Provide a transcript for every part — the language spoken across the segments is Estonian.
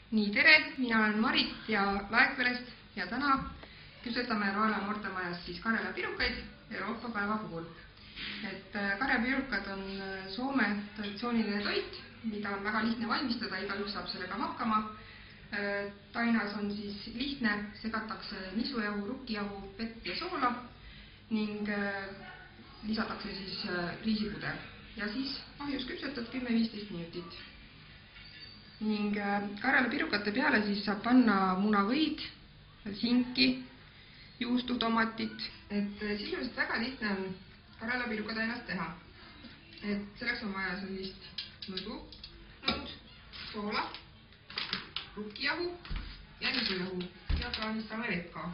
Nii, tere, mina olen Marit ja Laekverest ja täna küpsetame Raela noortemajas siis karjalapirukaid Euroopa päeva puhul. Karjapirukad on Soome traditsiooniline toit, mida on väga lihtne valmistada, igaüks saab sellega hakkama. Tainas on siis lihtne, segatakse nisujahu, rukkijahu, vett ja soola ning lisatakse siis riisipuder ja siis ahjus küpsetad 10-15 minutit. Ning karjalapirukate peale siis saab panna munavõid, sinki, juustu, tomatit. Sisuliselt väga lihtne on karjalapirukad ennast teha. Selleks on vaja sellist nõud, soola, rukkijahu ja nisujahu ja plaanistame vett ka.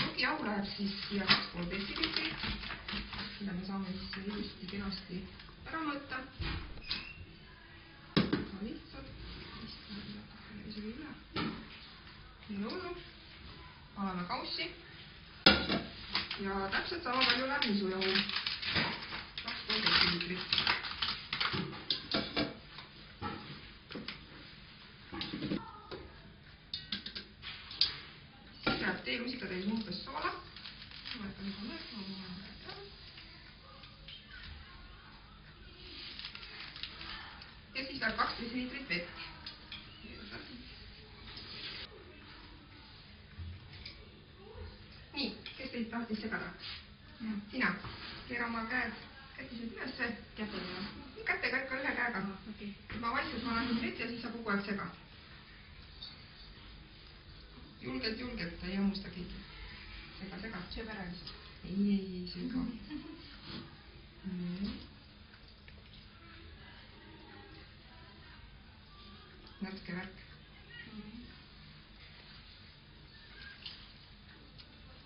Rukkijahu läheb siis siia 2,5 decilitrit, mida me saame siis ilusti kenasti ära mõõta. Lihtsalt, isegi üle. Nõudu, paneme kaussi ja täpselt sama palju läheb nisujahu, 2,5 decilitrit. Siis läheb teelusikatäis umbes soola. Ja siis läheb 2 decilitrit vett. Nii, kes teid tahtis segada? Sina, keera oma käed kätised ülesse. Kätega ikka ühe käega. Ma vaikselt ma lähen vett ja siis sa kogu aeg sega. Julgelt, ei hammusta keegi. Sega. Sööb ära vist. Ei, sega. Natuke värk.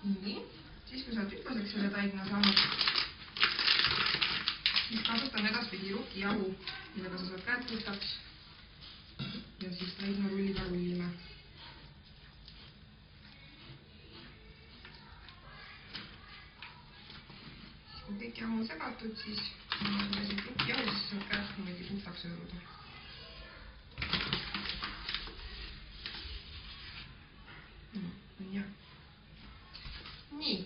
Nii, siis kui sa oled ütlaseks selle taigna saanud, siis kasutan edaspidi rukkijahu, millega sa saad käed puhtaks ja siis taigna rulliga rullime. Kui kõik jahu on segatud, siis rukkijahu, siis saad käed niimoodi puhtaks õõruda. Nii,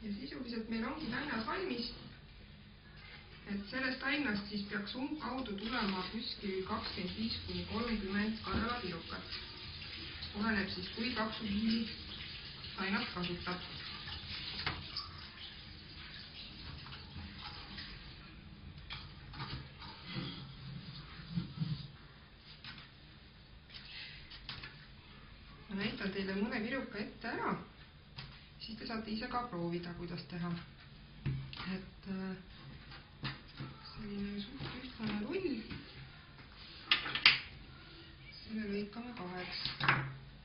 ja sisuliselt meil ongi tainas valmis. Sellest tainast siis peaks umbkaudu tulema kuskil 25-30 karjalapirukat. Oleneb siis, kui paksu kiili tainast kasutab. Ma näitan teile mõne piruka ette ära. Siis te saate ise ka proovida, kuidas teha. Selline suht ühtlane rull. Selle lõikame kaheks.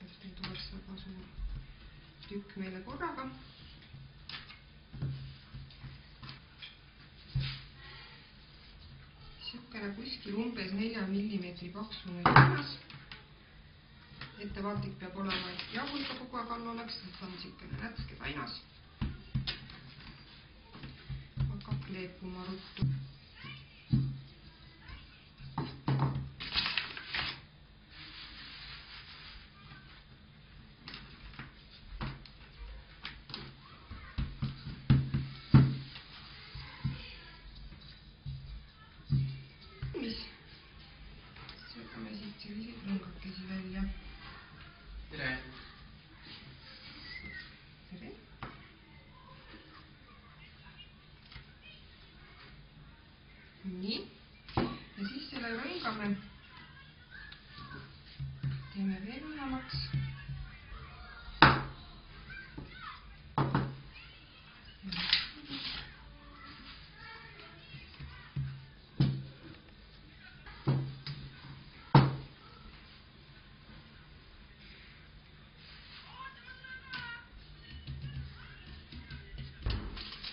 Et ei tuleks väga suur tükk meile korraga. Siukene kuskil umbes 4 mm paksune tainas. Ettevaatlik peab olema, et jahu ikka kogu aeg all oleks, et on siukene nätske tainas. Hakkab kleepuma ruttu. Mis? Võtame siit selliseid lõngakesi välja. Tere! Nii, ja siis selle rõngame, teeme veel õnnamaks.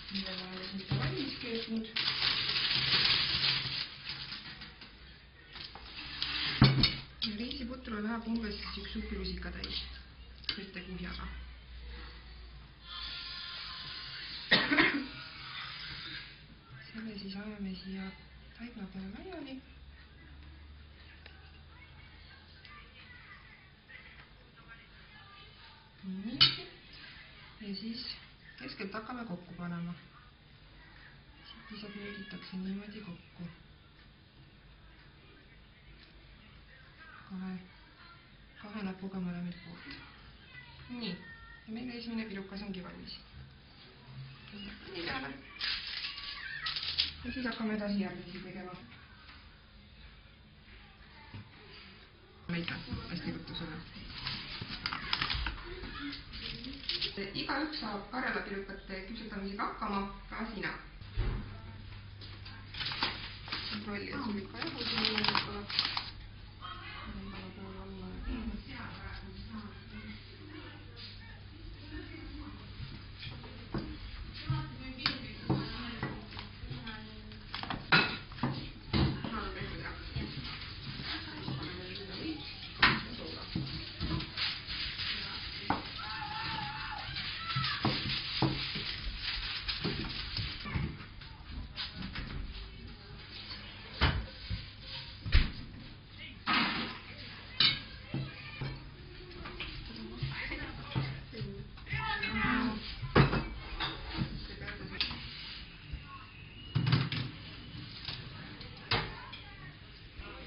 Mille ma olen siit valmis keetnud. Riisiputrule läheb umbes üks supilusika täis, mitte kuhjaga. Selle siis ajame siia taigna peale laiali. siis keskelt hakkame kokku panema. Siit lihtsalt nöögitakse niimoodi kokku. Kahe näpuga mõlemilt poolt. Nii, ja meil esimene pirukas ongi valmis. Nii peale. Ja siis hakkame edasi järgmisi tegema. Aitäh, hästi võttusele. Igaüks saab karjalapirukate küpsetamisega hakkama, ka sina. Kontrolli, et sul ikka jagu siin inimesed tuleb.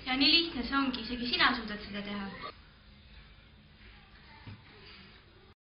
Ja nii lihtne see ongi, isegi sina suudad seda teha.